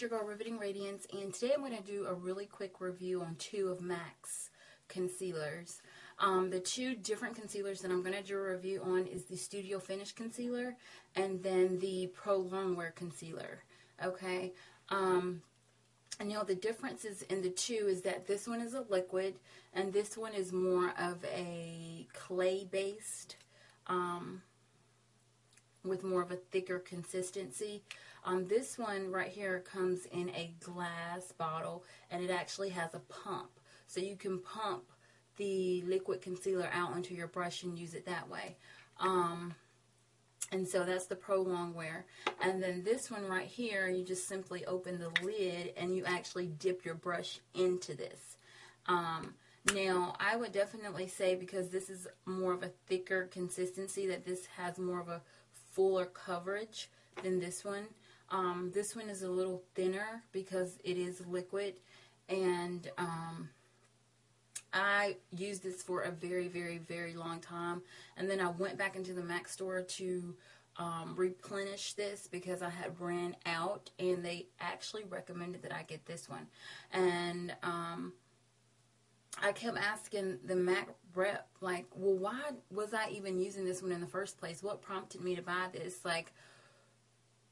it's your girl Riveting Radiance, and today I'm going to do a really quick review on two of MAC's concealers. The two different concealers that I'm going to do a review on is the Studio Finish Concealer and then the Pro Longwear Concealer. Okay, and the differences in the two is that this one is a liquid and this one is more of a clay-based, with more of a thicker consistency. This one right here comes in a glass bottle, and it actually has a pump. So you can pump the liquid concealer out onto your brush and use it that way. And so that's the Pro Longwear. And then this one right here, you just simply open the lid and you actually dip your brush into this. Now, I would definitely say, because this is more of a thicker consistency, that this has more of a fuller coverage than this one. This one is a little thinner because it is liquid, and I used this for a very, very, very long time, and then I went back into the MAC store to replenish this because I had ran out, and they actually recommended that I get this one. And I kept asking the MAC rep, like, well, why was I even using this one in the first place? What prompted me to buy this? Like,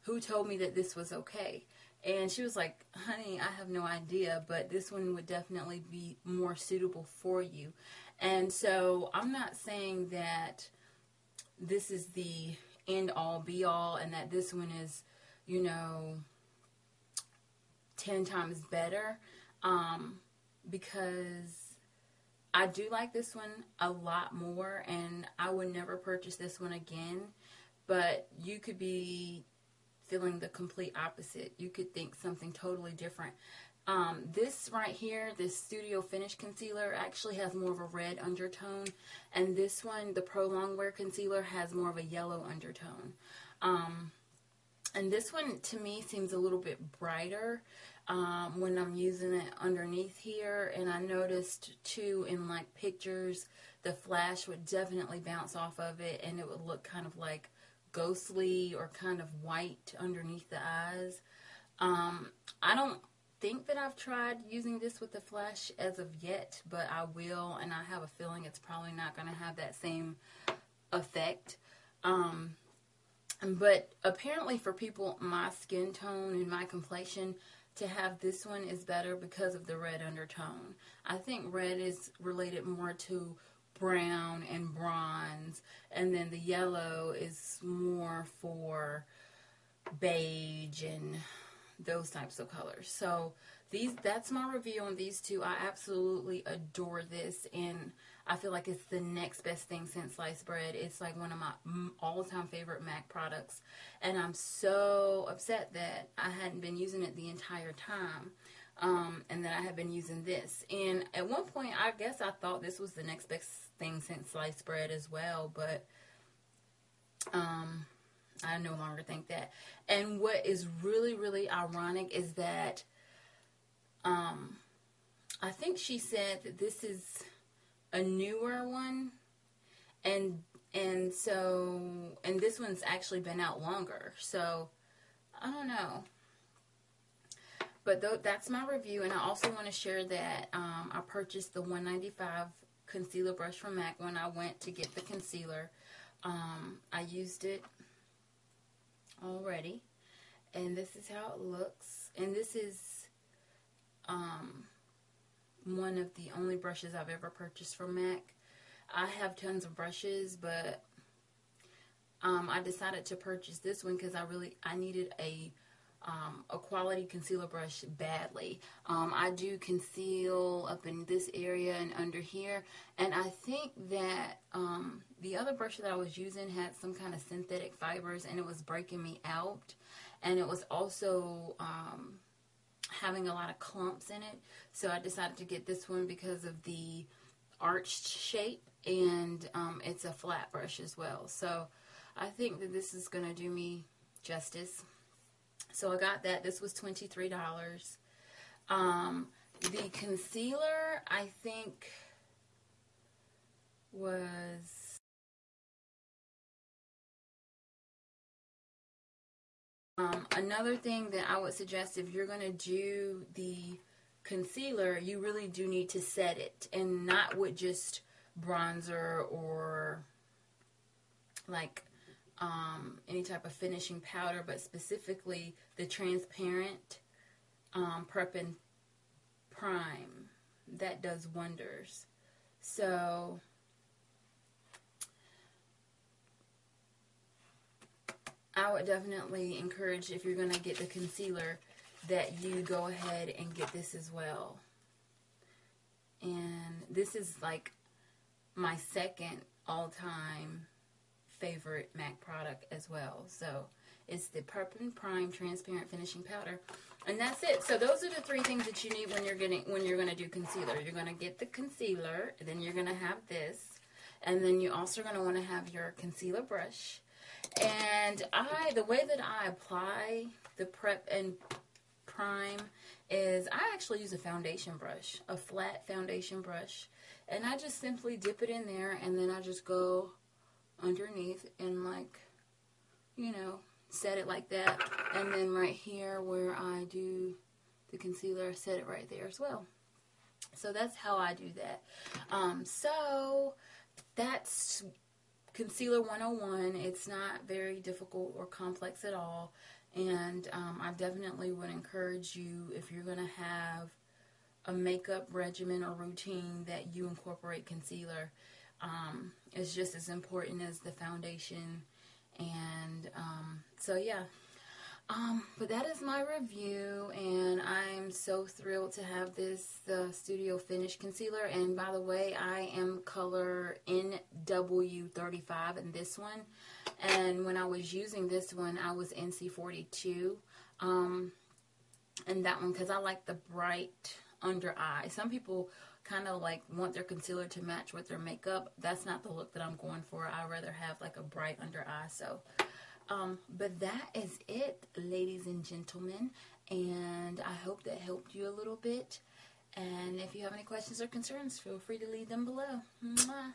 who told me that this was okay? And she was like, honey, I have no idea, but this one would definitely be more suitable for you. And so I'm not saying that this is the end-all, be-all, and that this one is, 10 times better, because I do like this one a lot more, and I would never purchase this one again. But you could be feeling the complete opposite. You could think something totally different. This right here, this Studio Finish Concealer, actually has more of a red undertone, and this one, the Pro Longwear Concealer, has more of a yellow undertone. And this one, to me, seems a little bit brighter when I'm using it underneath here. And I noticed, too, in, like, pictures, the flash would definitely bounce off of it, and it would look kind of, like, ghostly or kind of white underneath the eyes. I don't think that I've tried using this with the flash as of yet, but I will, and I have a feeling it's probably not going to have that same effect. But apparently for people my skin tone and my complexion, to have this one is better because of the red undertone. I think red is related more to brown and bronze, and then the yellow is more for beige and those types of colors. So that's my review on these two. I absolutely adore this, and I feel like it's the next best thing since sliced bread. It's like one of my all-time favorite MAC products, and I'm so upset that I hadn't been using it the entire time, and that I have been using this. And at one point, I guess I thought this was the next best thing since sliced bread as well, but I no longer think that. And what is really, really ironic is that I think she said that this is a newer one, and this one's actually been out longer, so I don't know. But that's my review, and I also want to share that I purchased the $1.95 concealer brush from MAC when I went to get the concealer. I used it already, and this is how it looks. And this is one of the only brushes I've ever purchased from MAC. I have tons of brushes, but I decided to purchase this one because I needed a quality concealer brush badly. I do conceal up in this area and under here, and I think that the other brush that I was using had some kind of synthetic fibers, and it was breaking me out, and it was also having a lot of clumps in it. So I decided to get this one because of the arched shape, and it's a flat brush as well. So I think that this is going to do me justice. So I got that. This was $23. The concealer, I think, was, Another thing that I would suggest, if you're going to do the concealer, you really do need to set it, and not with just bronzer or like any type of finishing powder, but specifically the transparent prep and prime. That does wonders. So I would definitely encourage, if you're going to get the concealer, that you go ahead and get this as well. And this is like my second all-time favorite MAC product as well. So it's the Prep and Prime Transparent Finishing Powder. And that's it. So those are the three things that you need when you're going to do concealer. You're going to get the concealer, and then you're going to have this, and then you're also going to want to have your concealer brush. And the way that I apply the Prep and Prime is I actually use a foundation brush, a flat foundation brush, and I just simply dip it in there, and then I just go underneath and, like, you know, set it like that. And then right here where I do the concealer, set it right there as well. So that's how I do that. So that's Concealer 101. It's not very difficult or complex at all. And I definitely would encourage you, if you're going to have a makeup regimen or routine, that you incorporate concealer. It's just as important as the foundation. And so yeah, but that is my review, and I'm so thrilled to have this Studio Finish concealer. And by the way, I am color NW35 in this one, and when I was using this one, I was NC42 in that one, because I like the bright under eye. Some people kind of like want their concealer to match with their makeup. That's not the look that I'm going for. I'd rather have like a bright under eye. So but that is it, ladies and gentlemen, and I hope that helped you a little bit. And if you have any questions or concerns, feel free to leave them below. Mwah.